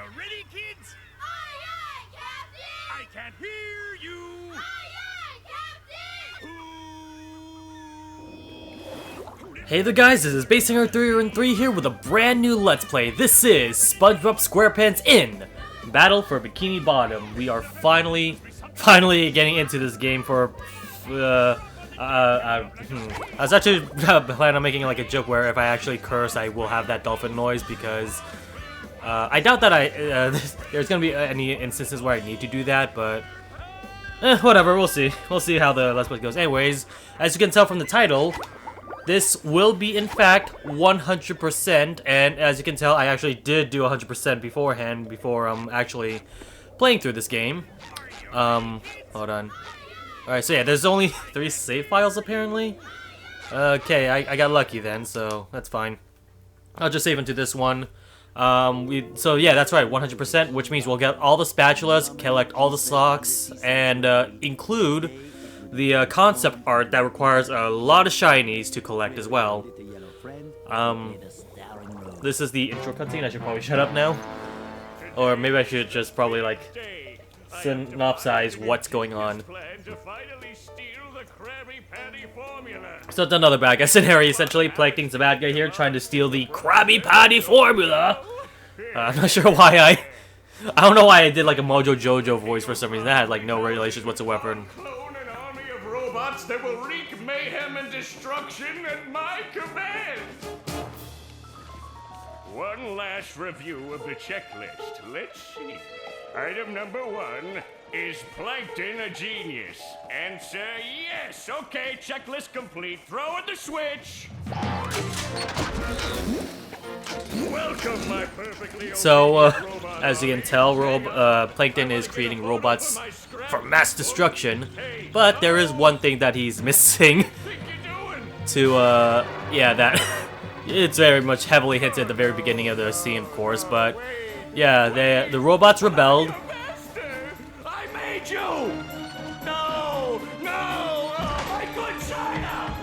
you ready, kids? Aye, aye, Captain! I can't hear you! Aye, aye, Captain! Hey there guys, this is Basing3 here with a brand new Let's Play. This is SpongeBob SquarePants in Battle for Bikini Bottom. We are finally getting into this game for, I was actually planning on making like a joke where if I actually curse, I will have that dolphin noise because, I doubt that there's gonna be any instances where I need to do that, but, whatever, we'll see. We'll see how the Let's Play goes. Anyways, as you can tell from the title, this will be, in fact, 100%, and as you can tell, I actually did do 100% beforehand, before actually playing through this game. Hold on. Alright, so yeah, there's only 3 save files, apparently. Okay, I got lucky then, so that's fine. I'll just save into this one. So yeah, that's right, 100%, which means we'll get all the spatulas, collect all the socks, and include the concept art that requires a lot of shinies to collect as well. This is the intro cutscene. I should probably shut up now. Or maybe I should just probably like synopsize what's going on. So it's another bad guy scenario, essentially. Plankton's a bad guy here, trying to steal the Krabby Patty formula. I'm not sure why I don't know why I did like a Mojo Jojo voice for some reason. That had like no relations whatsoever. Robots that will wreak mayhem and destruction at my command! One last review of the checklist. Let's see. Item number 1, is Plankton a genius? Answer yes. Okay, checklist complete. Throw in the switch. Welcome, my perfectly as you can tell, Plankton is creating robots for mass destruction, but there is one thing that he's missing to, yeah, that it's very much heavily hinted at the very beginning of the scene, of course, but yeah, the robots rebelled. I made you! No! No! Oh, my good China!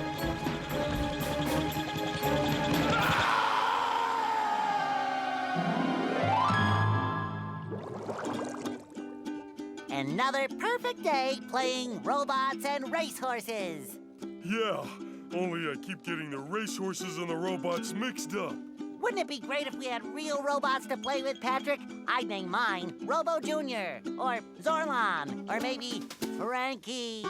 Another perfect day playing robots and racehorses. Yeah, only I keep getting the racehorses and the robots mixed up. Wouldn't it be great if we had real robots to play with, Patrick? I'd name mine Robo Jr. or Zorlon or maybe Frankie.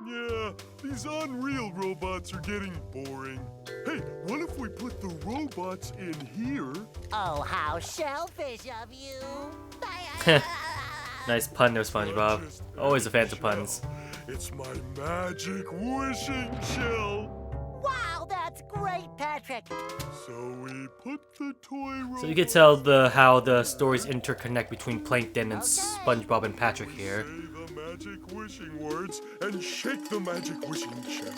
Yeah, these unreal robots are getting boring. Hey, what if we put the robots in here? Oh, how shellfish of you. Nice pun there, SpongeBob. Always a fan of puns. It's my magic wishing shell. Wow, that's great, Patrick. So we put the toy robot. So you can tell how the stories interconnect between Plankton and SpongeBob and Patrick here. Say the magic wishing words and shake the magic wishing shell.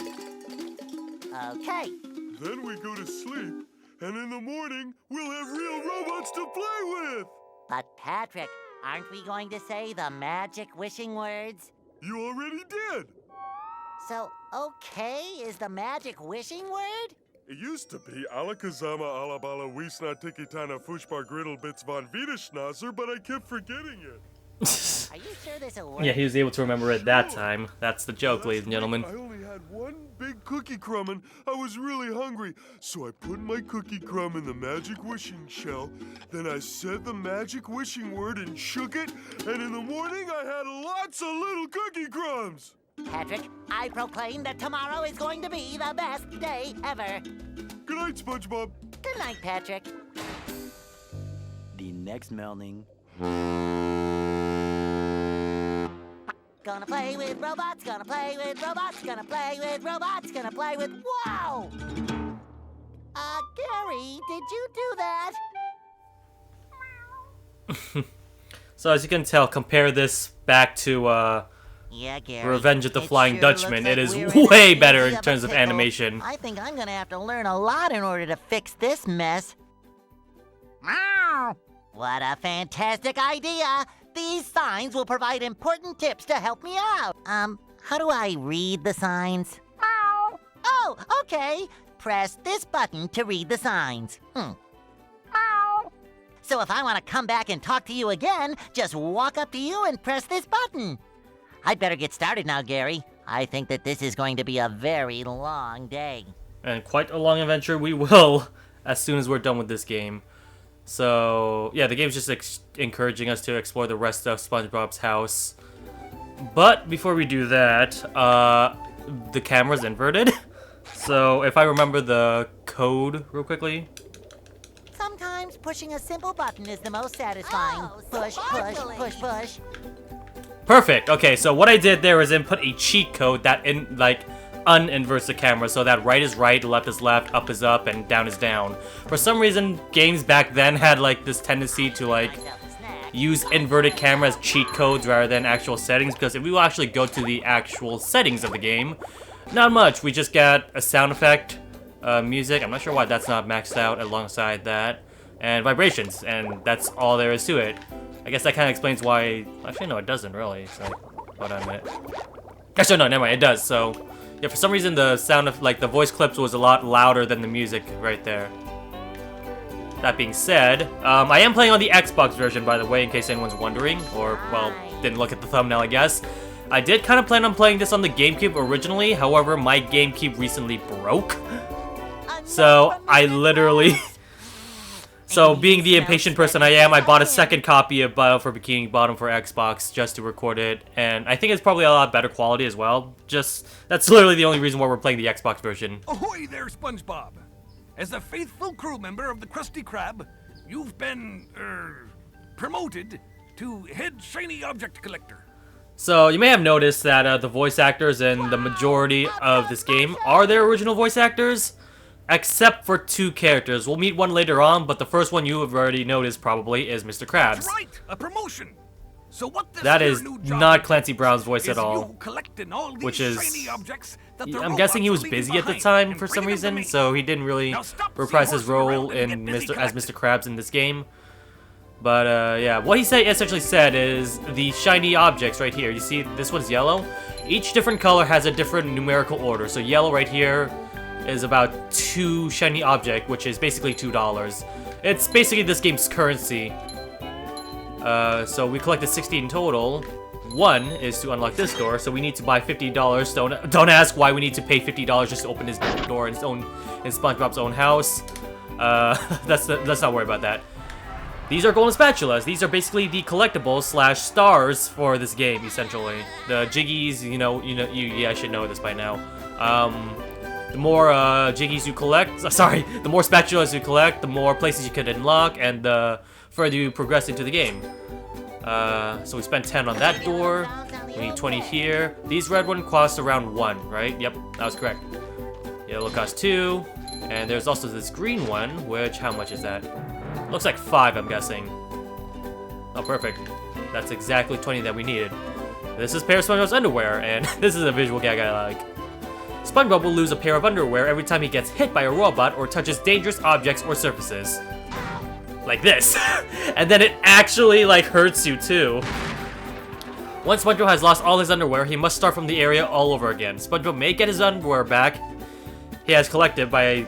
Okay. Then we go to sleep, and in the morning we'll have real robots to play with. But Patrick, aren't we going to say the magic wishing words? You already did. So, okay is the magic wishing word? It used to be Alakazama Alabala Wiesna Tikitana Fushbar Griddle Bits von Wiederschnauzer, but I kept forgetting it. Are you sure this will work? Yeah, he was able to remember it that time. That's the joke, ladies and gentlemen. I only had one big cookie crumb and I was really hungry, so I put my cookie crumb in the magic wishing shell, then I said the magic wishing word and shook it, and in the morning I had lots of little cookie crumbs. Patrick, I proclaim that tomorrow is going to be the best day ever. Good night, SpongeBob. Good night, Patrick. The next morning. Gonna play with robots, gonna play with robots, gonna play with robots, gonna play with... Wow! Gary, did you do that? So as you can tell, compare this back to Yeah, Gary. Revenge of the It Flying sure Dutchman. looks It like is we're in way a better sea in of terms of pickle. animation. I think I'm gonna have to learn a lot in order to fix this mess. Meow! What a fantastic idea! These signs will provide important tips to help me out. How do I read the signs? Meow! Oh, okay. Press this button to read the signs. Meow! So if I want to come back and talk to you again, just walk up to you and press this button. I'd better get started now, Gary. I think that this is going to be a very long day. And quite a long adventure we will as soon as we're done with this game. So, yeah, the game's just encouraging us to explore the rest of SpongeBob's house. But before we do that, the camera's inverted. So if I remember the code real quickly. Sometimes pushing a simple button is the most satisfying. Oh, Push, push, push, push. Perfect. Okay, so what I did there was input a cheat code that uninverts the camera so that right is right, left is left, up is up, and down is down. For some reason, games back then had like this tendency to like use inverted camera as cheat codes rather than actual settings, because if we will actually go to the actual settings of the game, not much. We just got a sound effect, music. I'm not sure why that's not maxed out alongside that, and vibrations, and that's all there is to it. I guess that kind of explains why. Actually, no, it doesn't really. So, hold on a minute. Actually, no, never mind. It does. So, yeah, for some reason the sound of like the voice clips was a lot louder than the music right there. That being said, I am playing on the Xbox version, by the way, in case anyone's wondering, or well, didn't look at the thumbnail, I guess. I did kind of plan on playing this on the GameCube originally. However, my GameCube recently broke, so I literally. So, being the impatient person I am, I bought a second copy of Battle for Bikini Bottom for Xbox just to record it, and I think it's probably a lot better quality as well. Just, that's literally the only reason why we're playing the Xbox version. Ahoy there, SpongeBob! As a faithful crew member of the Krusty Krab, you've been, promoted to head shiny object collector. So, you may have noticed that the voice actors in the majority of this game are their original voice actors. Except for two characters. We'll meet one later on, but the first one you have already noticed probably is Mr. Krabs. That's right, a promotion. So what this that here is new job not Clancy Brown's voice at you all. collecting all these Which is, shiny objects that the I'm guessing he was robots are busy leaving at the behind time and for some bringing them to reason, me. so he didn't really Now stop reprise his seehorsing role around and in get busy as collecting. Mr. Krabs in this game. But yeah, what he essentially said is the shiny objects right here. You see, this one's yellow. Each different color has a different numerical order. So yellow right here is about 2 shiny object, which is basically $2. It's basically this game's currency. So we collected 60 in total. 1 is to unlock this door, so we need to buy $50. Don't ask why we need to pay $50 just to open this door in SpongeBob's own house. Let's not worry about that. These are golden spatulas. These are basically the collectibles / stars for this game, essentially. The jiggies, you guys should know this by now. The more jiggies you collect, the more spatulas you collect, the more places you can unlock, and the further you progress into the game. So we spent 10 on that door. We need 20 here. These red ones cost around 1, right? Yep, that was correct. Yellow costs 2. And there's also this green one, which, how much is that? Looks like 5, I'm guessing. Oh, perfect. That's exactly 20 that we needed. This is a pair of SpongeBob's underwear, and this is a visual gag I like. SpongeBob will lose a pair of underwear every time he gets hit by a robot or touches dangerous objects or surfaces. Like this. And then it actually, like, hurts you, too. Once SpongeBob has lost all his underwear, he must start from the area all over again. SpongeBob may get his underwear back he has collected by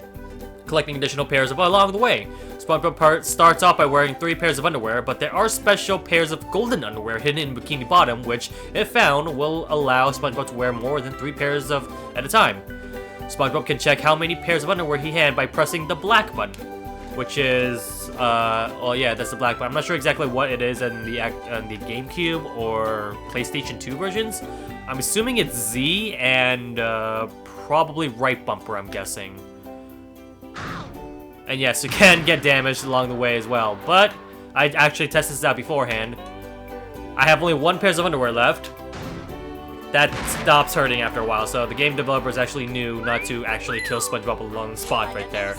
collecting additional pairs along the way. SpongeBob starts off by wearing 3 pairs of underwear, but there are special pairs of golden underwear hidden in Bikini Bottom, which, if found, will allow SpongeBob to wear more than 3 pairs at a time. SpongeBob can check how many pairs of underwear he had by pressing the black button, which is, well, yeah, that's the black button. I'm not sure exactly what it is in the GameCube or PlayStation 2 versions. I'm assuming it's Z and probably right bumper, I'm guessing. And yes, you can get damaged along the way as well, but I actually tested this out beforehand. I have only 1 pair of underwear left. That stops hurting after a while, so the game developers actually knew not to actually kill SpongeBob along the spot right there.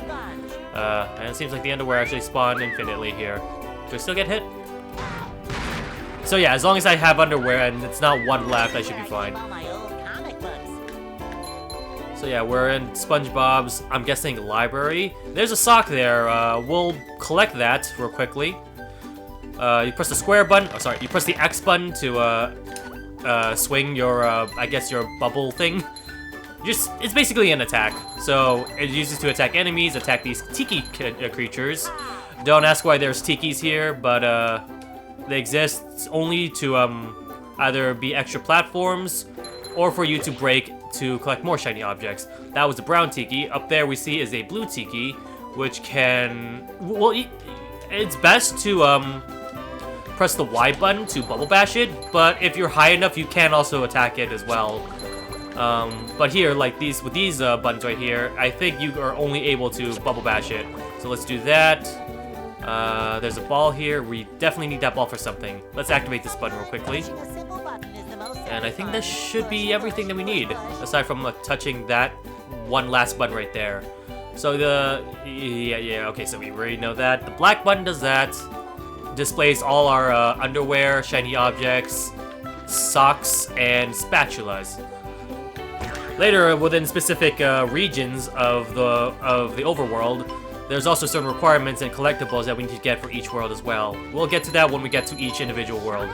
And it seems like the underwear actually spawned infinitely here. Do I still get hit? So yeah, as long as I have underwear and it's not 1 left, I should be fine. So yeah, we're in SpongeBob's, I'm guessing, library. There's a sock there. We'll collect that real quickly. You press the square button. Oh, sorry. You press the X button to swing your, I guess, your bubble thing. It's basically an attack. So it uses to attack enemies, attack these tiki creatures. Don't ask why there's tikis here, but they exist only to either be extra platforms or for you to break to collect more shiny objects. That was the brown tiki. Up there we see is a blue tiki, which can... Well, it's best to press the Y button to bubble bash it, but if you're high enough, you can also attack it as well. But here, like with these buttons right here, I think you are only able to bubble bash it. So let's do that. There's a ball here. We definitely need that ball for something. Let's activate this button real quickly. And I think that should be everything that we need, aside from touching that one last button right there. So okay, so we already know that. The black button does that. Displays all our underwear, shiny objects, socks, and spatulas. Later, within specific regions of the overworld, there's also certain requirements and collectibles that we need to get for each world as well. We'll get to that when we get to each individual world.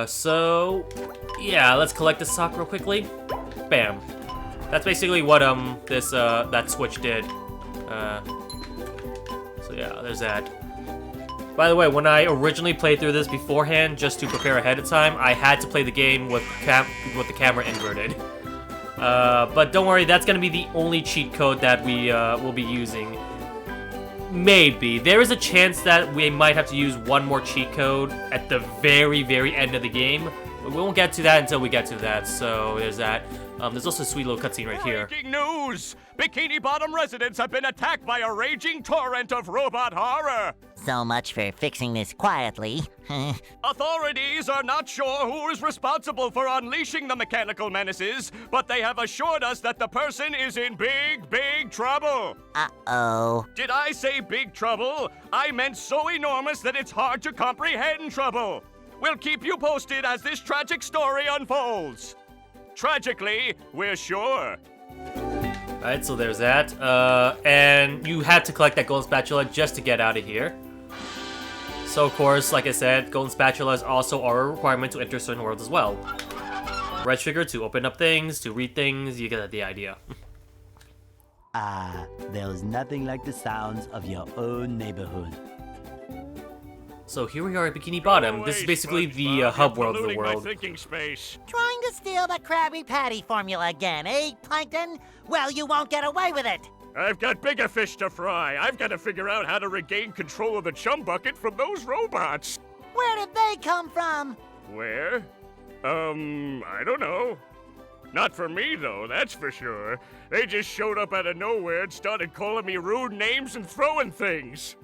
So yeah, let's collect the sock real quickly. Bam. That's basically what that switch did. So yeah, there's that. By the way, when I originally played through this beforehand, just to prepare ahead of time, I had to play the game with the camera inverted. But don't worry, that's gonna be the only cheat code that we will be using. Maybe. There is a chance that we might have to use one more cheat code at the very, very end of the game. But we won't get to that until we get to that, so there's that. There's also a sweet little cutscene right here. Breaking news! Bikini Bottom residents have been attacked by a raging torrent of robot horror! So much for fixing this quietly. Authorities are not sure who is responsible for unleashing the mechanical menaces, but they have assured us that the person is in big, big trouble. Uh-oh. Did I say big trouble? I meant so enormous that it's hard to comprehend trouble. We'll keep you posted as this tragic story unfolds. Tragically, we're sure. Alright, so there's that. And you had to collect that golden spatula just to get out of here. So of course, like I said, golden spatulas also are a requirement to enter certain worlds as well. Red trigger to open up things, to read things, you get the idea. There was nothing like the sounds of your own neighborhood. So here we are at Bikini Bottom. This is basically the hub world of the world. Thinking space. Trying to steal the Krabby Patty formula again, eh, Plankton? Well, you won't get away with it. I've got bigger fish to fry. I've got to figure out how to regain control of the chum bucket from those robots. Where did they come from? Where? I don't know. Not for me, though, that's for sure. They just showed up out of nowhere and started calling me rude names and throwing things.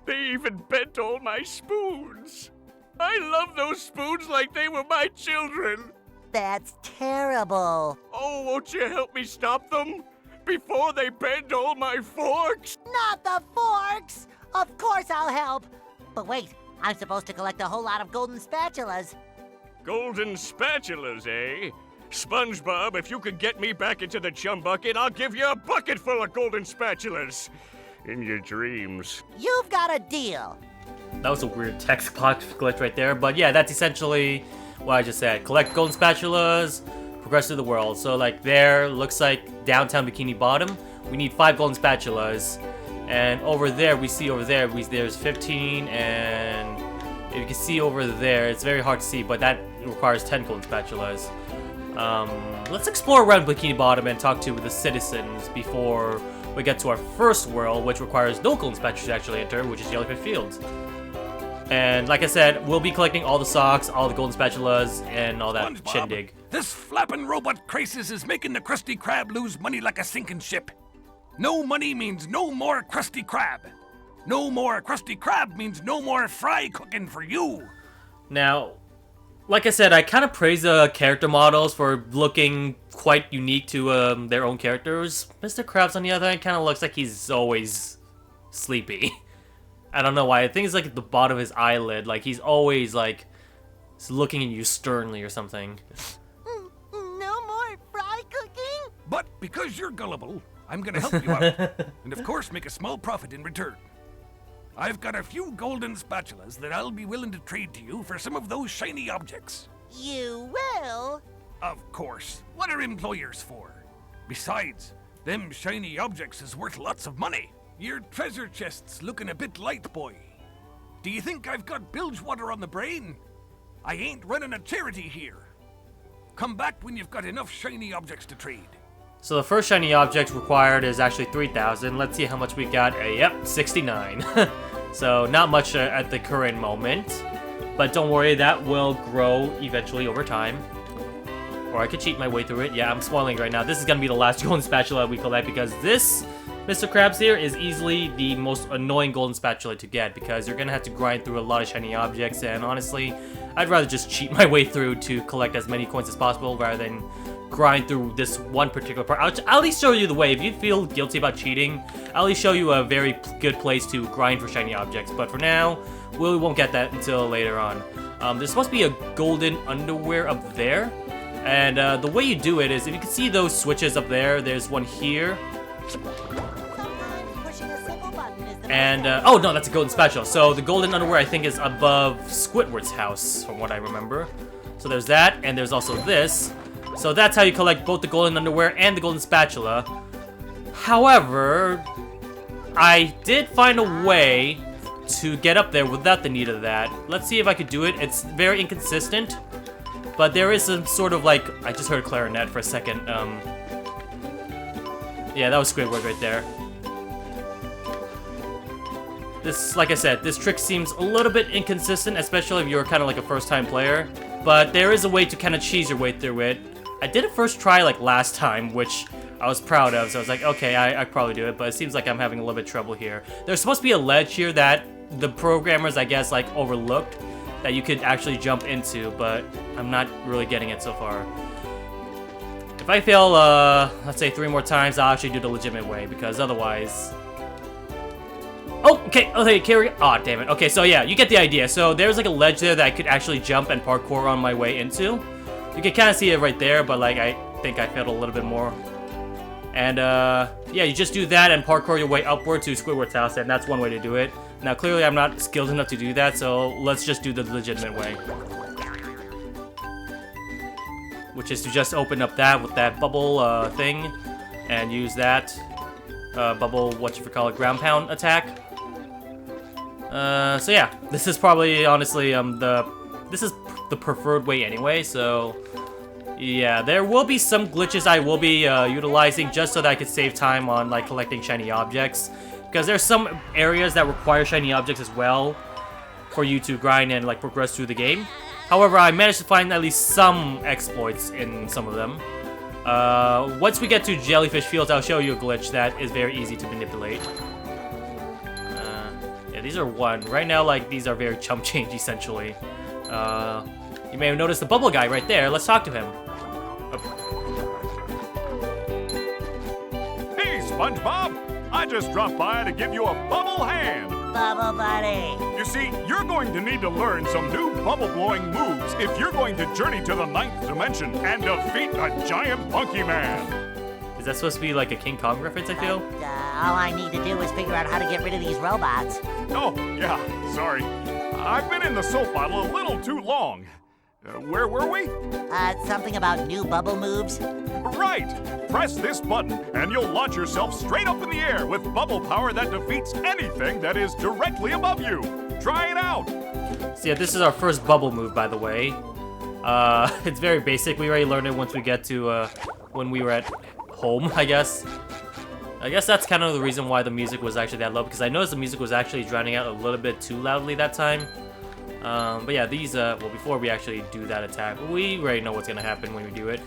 They even bent all my spoons. I love those spoons like they were my children. That's terrible. Oh, won't you help me stop them? Before they bend all my forks? Not the forks! Of course I'll help. But wait, I'm supposed to collect a whole lot of golden spatulas. Golden spatulas, eh? SpongeBob, if you could get me back into the chum bucket, I'll give you a bucket full of golden spatulas. In your dreams. You've got a deal. That was a weird text box glitch right there, but yeah, that's essentially what I just said. Collect golden spatulas, progress through the world. So like there, looks like downtown Bikini Bottom. We need 5 golden spatulas. And over there, there's 15, and if you can see over there, it's very hard to see, but that requires 10 golden spatulas. Let's explore around Bikini Bottom and talk to the citizens before we get to our first world, which requires no golden spatulas to actually enter, which is Jellyfish Fields. And like I said, we'll be collecting all the socks, all the golden spatulas, and all that SpongeBob, shindig. This flapping robot crisis is making the Krusty Krab lose money like a sinking ship. No money means no more Krusty Krab. No more Krusty Krab means no more fry cooking for you. Now, like I said, I kind of praise the character models for looking quite unique to their own characters. Mr. Krabs, on the other hand, kind of looks like he's always sleepy. I don't know why. I think it's like at the bottom of his eyelid. Like he's always like looking at you sternly or something. No more fry cooking? But because you're gullible, I'm gonna help you out. And of course make a small profit in return. I've got a few golden spatulas that I'll be willing to trade to you for some of those shiny objects. You will? Of course. What are employers for? Besides, them shiny objects is worth lots of money. Your treasure chest's looking a bit light, boy. Do you think I've got bilge water on the brain? I ain't running a charity here. Come back when you've got enough shiny objects to trade. So the first shiny object required is actually 3,000. Let's see how much we got. Yep, 69. So not much at the current moment. But don't worry, that will grow eventually over time. Or I could cheat my way through it. Yeah, I'm spoiling right now. This is going to be the last golden spatula we collect because this Mr. Krabs here is easily the most annoying golden spatula to get because you're going to have to grind through a lot of shiny objects, and honestly, I'd rather just cheat my way through to collect as many coins as possible rather than grind through this one particular part. I'll at least show you the way. If you feel guilty about cheating, I'll at least show you a very good place to grind for shiny objects, but for now, we won't get that until later on. There's supposed to be a golden underwear up there, and the way you do it is, if you can see those switches up there, there's one here. And, oh no, that's a golden spatula. So the golden underwear, I think, is above Squidward's house, from what I remember. So there's that, and there's also this. So that's how you collect both the golden underwear and the golden spatula. However, I did find a way to get up there without the need of that. Let's see if I could do it. It's very inconsistent, but there is some sort of, like, I just heard a clarinet for a second. Yeah, that was Squidward right there. This, like I said, this trick seems a little bit inconsistent, especially if you're kind of like a first-time player. But there is a way to kind of cheese your way through it. I did it first try like last time, which I was proud of, so I was like, okay, I probably do it, but it seems like I'm having a little bit of trouble here. There's supposed to be a ledge here that the programmers, I guess, like overlooked that you could actually jump into, but I'm not really getting it so far. If I fail, let's say 3 more times, I'll actually do the legitimate way, because otherwise... Oh, okay, carry. Aw, damn it. Okay, so yeah, you get the idea. So there's like a ledge there that I could actually jump and parkour on my way into. You can kind of see it right there, but like I think I failed a little bit more. And yeah, you just do that and parkour your way upward to Squidward's house, and that's one way to do it. Now, clearly I'm not skilled enough to do that, so let's just do the legitimate way. Which is to just open up that with that bubble thing, and use that bubble, whatchamacallit, ground pound attack. So yeah, this is probably, honestly, this is the preferred way anyway, so yeah, there will be some glitches I will be utilizing just so that I could save time on, like, collecting shiny objects, because there's some areas that require shiny objects as well for you to grind and, like, progress through the game. However, I managed to find at least some exploits in some of them. Once we get to Jellyfish Fields, I'll show you a glitch that is very easy to manipulate. Yeah, these are 1. Right now, like, these are very chump change, essentially. You may have noticed the bubble guy right there. Let's talk to him. Hey, SpongeBob! I just dropped by to give you a bubble hand. Bubble buddy. You see, you're going to need to learn some new bubble-blowing moves if you're going to journey to the 9th dimension and defeat a giant monkey man. Is that supposed to be like a King Kong reference, I feel? All I need to do is figure out how to get rid of these robots. Oh, yeah, sorry. I've been in the soap bottle a little too long. Where were we? Something about new bubble moves? Right! Press this button, and you'll launch yourself straight up in the air with bubble power that defeats anything that is directly above you. Try it out! So yeah, this is our first bubble move, by the way. It's very basic. We already learned it once we get to, when we were at home, I guess. I guess that's kind of the reason why the music was actually that low, because I noticed the music was actually drowning out a little bit too loudly that time. But yeah, these, well, before we actually do that attack, we already know what's gonna happen when we do it.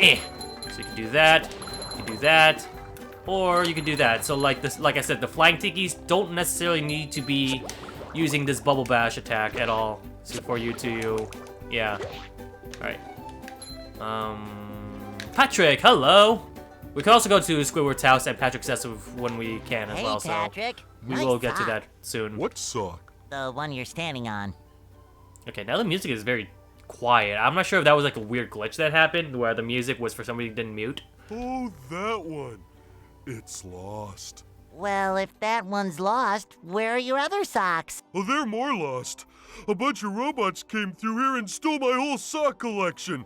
So you can do that, you can do that, or you can do that. So like this, like I said, the flying tikis don't necessarily need to be using this bubble bash attack at all. So for you to, yeah. Alright. Patrick, hello! We can also go to Squidward's house and Patrick's house when we can as well, so Patrick. we Nice will get to sock. that soon. What sock? The one you're standing on. Okay, now the music is very quiet. I'm not sure if that was like a weird glitch that happened where the music was for some reason didn't mute. Oh, that one. It's lost. Well, if that one's lost, where are your other socks? Oh, they're more lost. A bunch of robots came through here and stole my whole sock collection.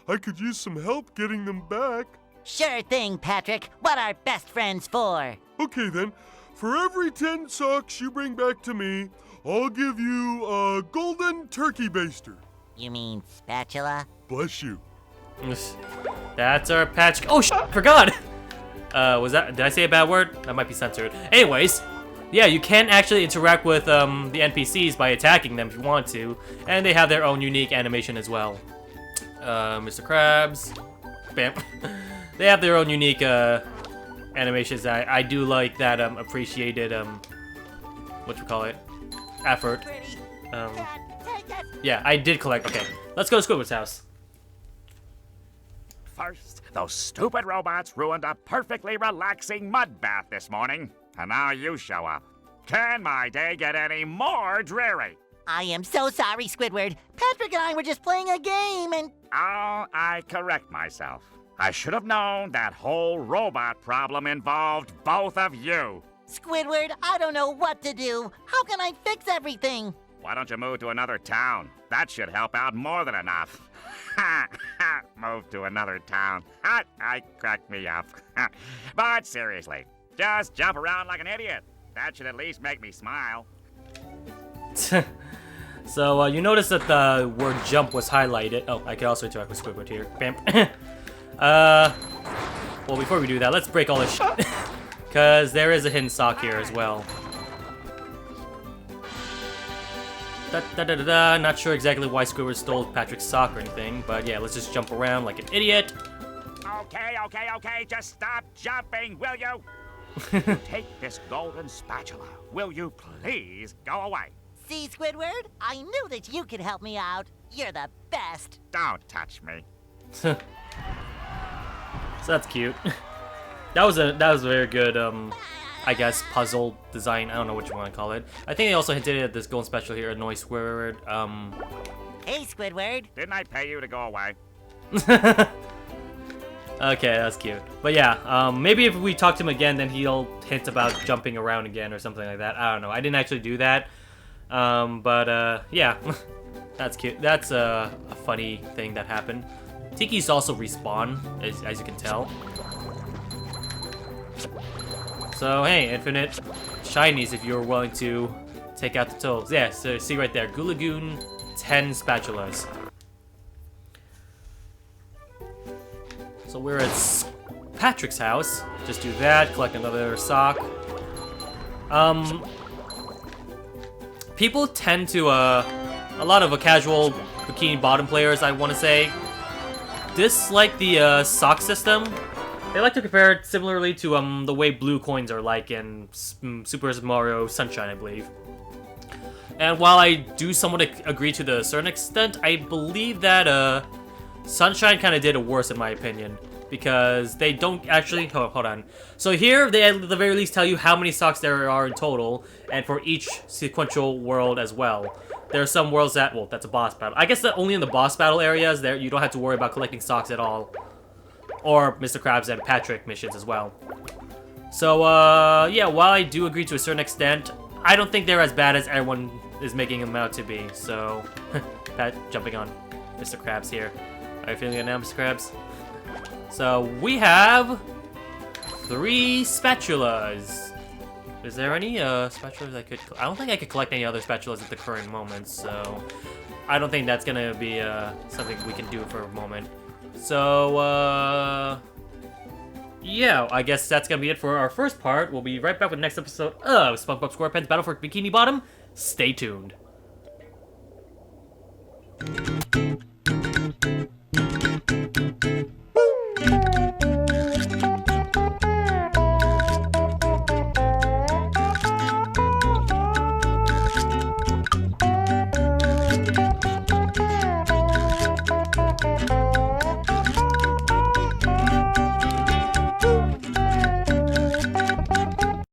I could use some help getting them back. Sure thing, Patrick. What are best friends for? Okay then, for every 10 socks you bring back to me, I'll give you a golden turkey baster. You mean spatula? Bless you. That's our Patrick. Oh, forgot! Did I say a bad word? That might be censored. Anyways, yeah, you can actually interact with the NPCs by attacking them if you want to, and they have their own unique animation as well. Mr. Krabs, bam. They have their own unique animations. I do like that appreciated effort. Yeah, I did collect. Okay, let's go to Squidward's house. First, those stupid robots ruined a perfectly relaxing mud bath this morning, and now you show up. Can my day get any more dreary? I am so sorry, Squidward. Patrick and I were just playing a game and... Oh, I correct myself. I should have known that whole robot problem involved both of you. Squidward, I don't know what to do. How can I fix everything? Why don't you move to another town? That should help out more than enough. Move to another town. I cracked me up. But seriously, just jump around like an idiot. That should at least make me smile. So, you notice that the word jump was highlighted. Oh, I can also interact with Squidward here. Bam. Well, before we do that, let's break all this shit. Because there is a hidden sock here as well. Not sure exactly why Squidward stole Patrick's sock or anything, but yeah, let's just jump around like an idiot. Okay, just stop jumping, will you? Take this golden spatula. Will you please go away? See, Squidward? I knew that you could help me out. You're the best. Don't touch me. So that's cute. That was a very good I guess puzzle design. I don't know what you want to call it. I think they also hinted at this golden special here annoys Squidward. Hey, Squidward. Didn't I pay you to go away? Okay, that's cute. But yeah, maybe if we talk to him again, then he'll hint about jumping around again or something like that. I don't know. I didn't actually do that. Yeah, that's cute. That's a funny thing that happened. Tiki's also respawn, as you can tell. So hey, infinite shinies if you're willing to take out the tools. Yeah, so see right there, Gulagoon, 10 spatulas. So we're at Patrick's house. Just do that, collect another sock. People tend to, a lot of casual Bikini Bottom players, I want to say, dislike the sock system. They like to compare it similarly to the way blue coins are like in Super Mario Sunshine, I believe. And while I do somewhat agree to a certain extent, I believe that Sunshine kind of did it worse in my opinion. Because they don't actually... Hold on. So here, they at the very least tell you how many socks there are in total, and for each sequential world as well. There are some worlds that... Well, that's a boss battle. I guess that only in the boss battle areas, there you don't have to worry about collecting socks at all. Or Mr. Krabs and Patrick missions as well. So, yeah, while I do agree to a certain extent, I don't think they're as bad as everyone is making them out to be. So, Pat jumping on Mr. Krabs here. Are you feeling it now, Mr. Krabs? So, we have 3 spatulas. Is there any spatulas I could... I don't think I could collect any other spatulas at the current moment, so... I don't think that's gonna be something we can do for a moment. So, yeah, I guess that's gonna be it for our first part. We'll be right back with the next episode of SpongeBob SquarePants Battle for Bikini Bottom. Stay tuned.